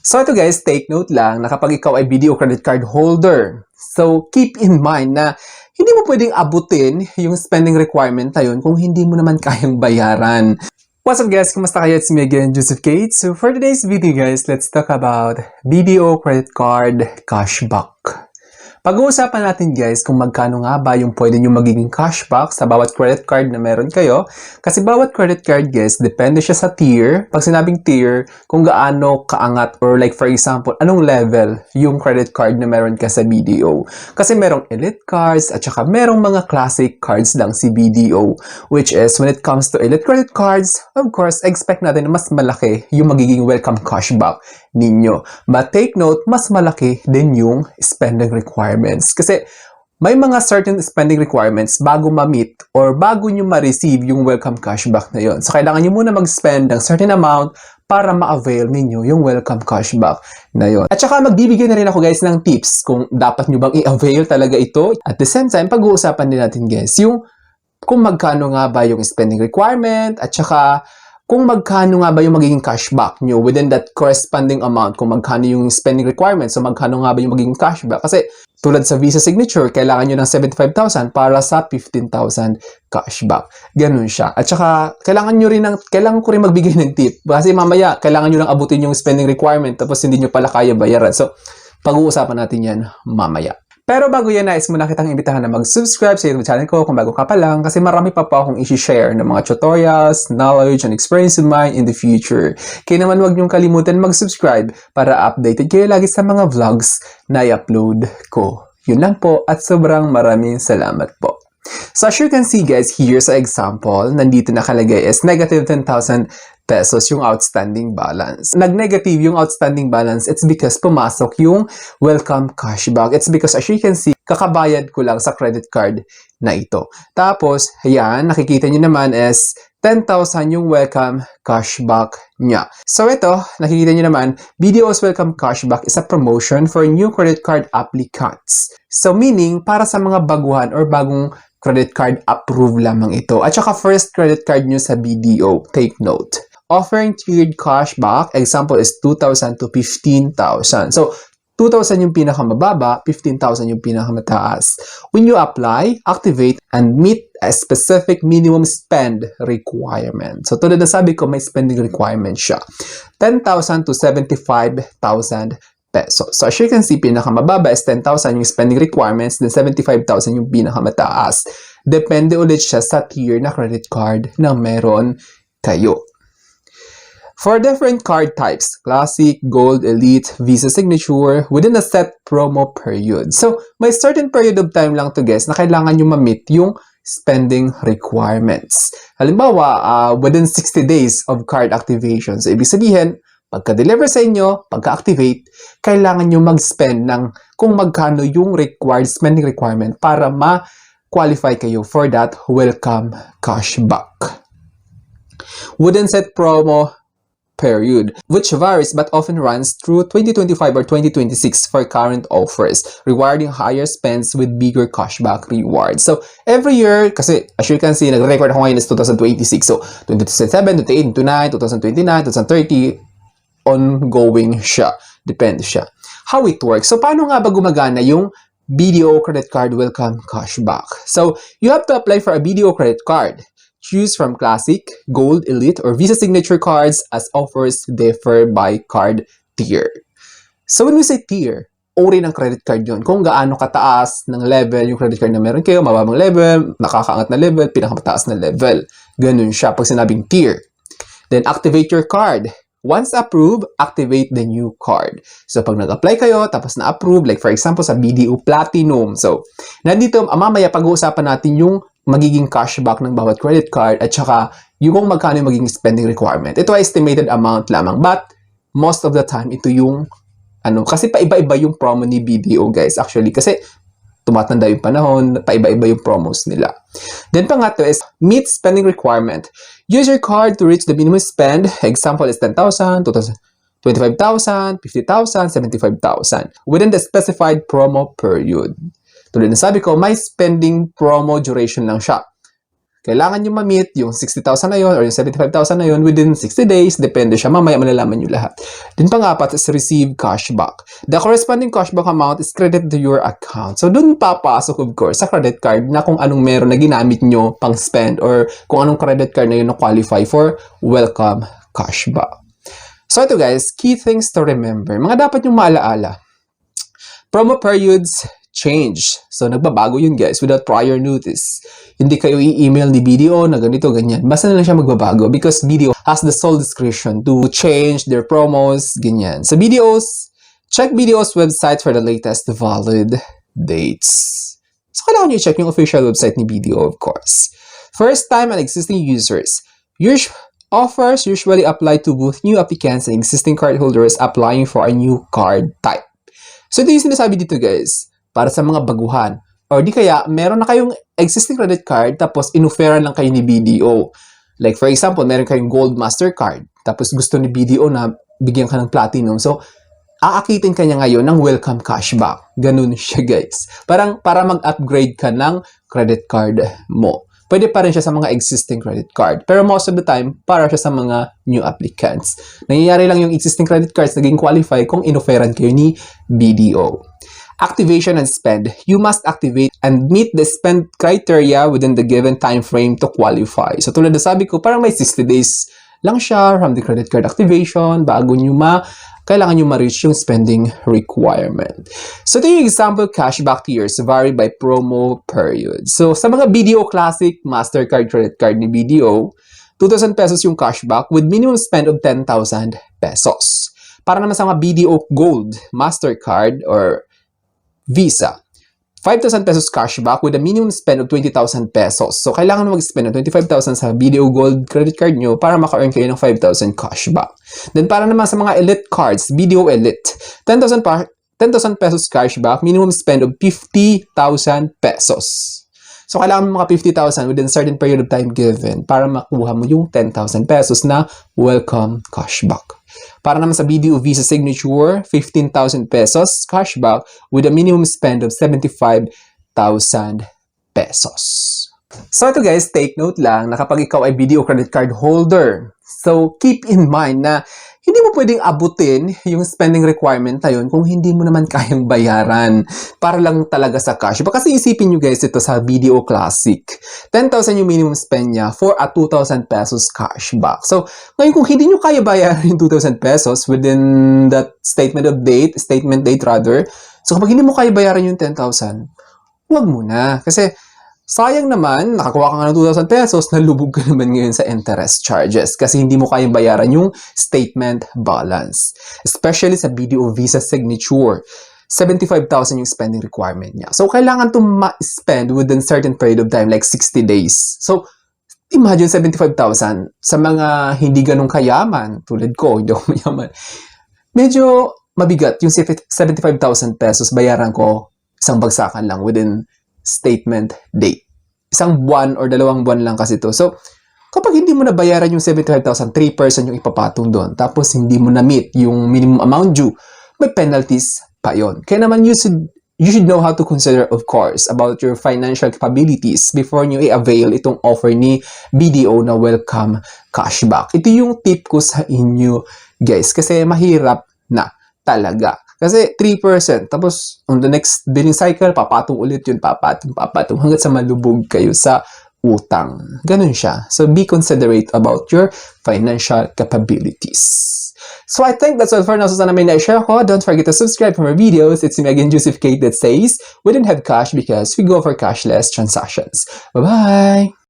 So ito guys, take note lang na kapag ikaw ay video credit card holder, so keep in mind na hindi mo pwedeng abutin yung spending requirement na yun kung hindi mo naman kayang bayaran. What's up guys? Kumusta kayo? It's me again, Joseph Kate. So for today's video guys, let's talk about BDO credit card cashback. Pag-uusapan natin guys kung magkano nga ba yung pwede nyo magiging cashback sa bawat credit card na meron kayo. Kasi bawat credit card guys, depende siya sa tier. Pag sinabing tier, kung gaano kaangat or like for example, anong level yung credit card na meron ka sa BDO. Kasi merong elite cards at saka merong mga classic cards lang si BDO. Which is, when it comes to elite credit cards, of course, expect natin na mas malaki yung magiging welcome cashback ninyo. But take note, mas malaki din yung spending requirements. Kasi may mga certain spending requirements bago ma-meet or bago nyo ma-receive yung welcome cashback na yon. So, kailangan nyo muna mag-spend ng certain amount para ma-avail ninyo yung welcome cashback na yon. At saka magbibigay na rin ako guys ng tips kung dapat nyo bang i-avail talaga ito. At the same time, pag-uusapan din natin guys yung kung magkano nga ba yung spending requirement at saka kung magkano nga ba yung magiging cashback nyo within that corresponding amount, kung magkano yung spending requirements, so magkano nga ba yung magiging cashback. Kasi tulad sa Visa Signature, kailangan nyo ng 75,000 para sa 15,000 cashback. Ganun siya. At saka, kailangan ko rin magbigay ng tip. Kasi mamaya, kailangan nyo lang abutin yung spending requirement tapos hindi nyo pala kaya bayaran. So, pag-uusapan natin yan mamaya. Pero bago yan, nais muna kitang imbitahan na mag-subscribe sa YouTube channel ko kung bago ka pa lang kasi marami pa akong i-share ng mga tutorials, knowledge, and experience of mine in the future. Kaya naman huwag niyong kalimutan mag-subscribe para updated kayo lagi sa mga vlogs na i-upload ko. Yun lang po at sobrang maraming salamat po. So as you can see guys, here sa example, nandito nakalagay is negative 10,000 pesos yung outstanding balance. Nag-negative yung outstanding balance, it's because pumasok yung welcome cashback. It's because as you can see, kakabayad ko lang sa credit card na ito. Tapos, ayan, nakikita nyo naman is 10,000 yung welcome cashback niya. So ito, nakikita nyo naman, BDO's welcome cashback is a promotion for new credit card applicants. So meaning, para sa mga baguhan or bagong credit card approved lamang ito. At saka first credit card nyo sa BDO, take note. Offering tiered cashback, example is 2,000 to 15,000. So, 2,000 yung pinakamababa, 15,000 yung pinakamataas. When you apply, activate, and meet a specific minimum spend requirement. So, tulad na sabi ko, may spending requirement siya. 10,000 to 75,000 pesos. So, as you can see, pinakamababa is 10,000 yung spending requirements, then 75,000 yung pinakamataas. Depende ulit siya sa tier na credit card na meron kayo. For different card types, Classic, Gold, Elite, Visa Signature, within a set promo period. So, may certain period of time lang to guys na kailangan nyo ma-meet yung spending requirements. Halimbawa, within 60 days of card activation. So, ibig sabihin, pagka-deliver sa inyo, pagka-activate, kailangan nyo mag-spend ng kung magkano yung required spending requirement para ma-qualify kayo for that welcome cashback. Within set promo period, which varies but often runs through 2025 or 2026 for current offers, rewarding higher spends with bigger cashback rewards. So, every year, kasi as you can see, nag-record ako ngayon is 2026. So, 2027, 2028, 2029, 2030, ongoing siya. Depende siya. How it works. So, paano nga ba gumagana yung BDO credit card welcome cashback? So, you have to apply for a BDO credit card. Choose from Classic, Gold, Elite, or Visa Signature cards as offers differ by card tier. So when we say tier, uri ng credit card yun. Kung gaano kataas ng level yung credit card na meron kayo, mababang level, nakakaangat na level, pinakamataas na level. Ganun siya pag sinabing tier. Then activate your card. Once approved, activate the new card. So, pag nag-apply kayo, tapos na-approve, like for example, sa BDO Platinum. So, nandito, mamaya pag-uusapan natin yung magiging cashback ng bawat credit card at saka yung kung magkano yung magiging spending requirement. Ito ay estimated amount lamang. But, most of the time, ito yung, kasi paiba-iba yung promo ni BDO, guys. Actually, kasi tumatanda yung panahon, paiba-iba yung promos nila. Then pangatlo is meet spending requirement. Use your card to reach the minimum spend. Example is 10,000, 25,000, 50,000, 75,000 within the specified promo period. Tulad na sabi ko, may spending promo duration lang siya. kailangan nyo ma-meet yung 60,000 na yun or yung 75,000 na yun within 60 days. Depende siya. Mamaya malalaman nyo lahat. Then pang-apat is receive cashback. The corresponding cashback amount is credited to your account. So, dun papasok, of course, sa credit card na kung anong meron na ginamit nyo pang spend or kung anong credit card na yun na qualify for welcome cashback. So, ito guys, key things to remember. Mga dapat yung maalaala. Promo periods change. So, nagbabago yun guys without prior notice. Hindi kayo i-email ni BDO na ganito, ganyan. Basta na lang siya magbabago because BDO has the sole discretion to change their promos, ganyan. So, check BDO's website for the latest valid dates. So, kailangan nyo i-check yung official website ni BDO, of course. First time and existing users. Offers usually apply to both new applicants and existing cardholders applying for a new card type. So, ito yung sinasabi dito guys. Para sa mga baguhan. Or di kaya, meron na kayong existing credit card tapos inofferan lang kayo ni BDO. Like for example, meron kayong Gold Mastercard tapos gusto ni BDO na bigyan ka ng Platinum. So, aakitin ka niya ngayon ng welcome cashback. Ganun siya guys. Parang para mag-upgrade ka ng credit card mo. Pwede pa rin siya sa mga existing credit card. Pero most of the time, para siya sa mga new applicants. Nangyayari lang yung existing credit cards naging qualify kung inofferan kayo ni BDO. Activation and spend. You must activate and meet the spend criteria within the given time frame to qualify. So tulad na sabi ko, parang may 60 days lang siya from the credit card activation bago nyo kailangan nyo ma-reach yung spending requirement. So ito yung example cashback tiers vary by promo period. So sa mga BDO Classic Mastercard credit card ni BDO, 2,000 pesos yung cashback with minimum spend of 10,000 pesos. Para naman sa mga BDO Gold Mastercard or Visa, 5,000 pesos cashback with a minimum spend of 20,000 pesos. So, kailangan mag-spend ng 25,000 sa BDO Gold credit card nyo para maka-earn kayo ng 5,000 cashback. Then, para naman sa mga Elite cards, BDO Elite, 10,000 pesos cashback, minimum spend of 50,000 pesos. So, kailangan mo mga 50,000 within a certain period of time given para makuha mo yung 10,000 pesos na welcome cashback. Para naman sa BDO Visa Signature, 15,000 pesos cashback with a minimum spend of 75,000 pesos. So ito guys, take note lang na kapag ikaw ay BDO credit card holder, so keep in mind na hindi mo pwedeng abutin yung spending requirement na yun kung hindi mo naman kayang bayaran para lang talaga sa cash. Kasi isipin nyo guys ito sa BDO Classic. 10,000 yung minimum spend niya for a 2,000 pesos cashback. So, ngayon kung hindi nyo kaya bayaran yung 2,000 pesos within that statement date rather, so kapag hindi mo kaya bayaran yung 10,000, huwag muna. Kasi, sayang naman, nakakuha ka nga ng 2,000 pesos, nalubog ka naman ngayon sa interest charges kasi hindi mo kayang bayaran yung statement balance. Especially sa BDO Visa Signature, 75,000 yung spending requirement niya. So, kailangan to ma-spend within certain period of time, like 60 days. So, imagine 75,000 sa mga hindi ganun kayaman, tulad ko, hindi ako mayaman. Medyo mabigat yung 75,000 pesos bayaran ko isang bagsakan lang within statement date. Isang buwan or 2 buwan lang kasi to. So, kapag hindi mo nabayaran yung 75,000, 3% yung ipapatong doon. Tapos, hindi mo na-meet yung minimum amount due. May penalties pa yon. Kaya naman, you should know how to consider, of course, about your financial capabilities before nyo i-avail itong offer ni BDO na welcome cashback. Ito yung tip ko sa inyo, guys. Kasi mahirap na talaga. Kasi 3%. Tapos, on the next billing cycle, papatong ulit yun. Papatong. Hanggat sa malubog kayo sa utang. Ganun siya. So, be considerate about your financial capabilities. So, I think that's all for now. So, sana may na-share ko. Don't forget to subscribe for more videos. It's me again, Joseph Kate, that says, we don't have cash because we go for cashless transactions. Bye-bye!